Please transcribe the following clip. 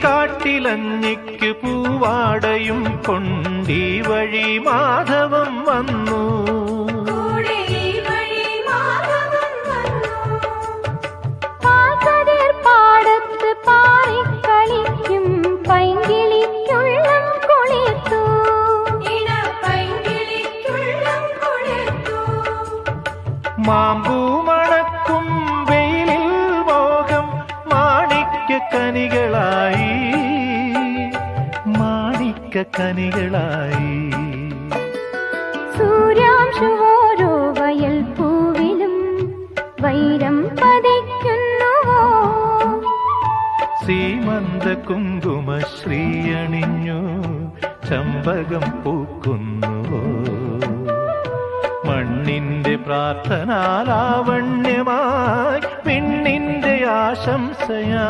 കാട്ടിലഞ്ഞിക്ക് പൂവാടയും കൊണ്ടീ വഴി മാധവം വന്നു. പാടത്ത് പാറിക്കളിക്കും പൈങ്കിളിക്കുള്ളം കൊളിർത്തു. മാമ്പൂ മണക്കും വെയിലിൽ മോഹം മാണിക്യക്കനികളായി, മാണിക്യക്കനികളായി. സൂര്യാംശുവോരോ വയൽ പൂവിലും വൈരം പതിക്കുന്നുവോ. സീമന്ത കുങ്കുമശ്രീ അണിഞ്ഞു ചമ്പകം പൂക്കുന്നുവോ. മണ്ണിന്റെ പ്രാർത്ഥനാലാവണ്യമായി വിണ്ണിന്റെ ആശംസയാ.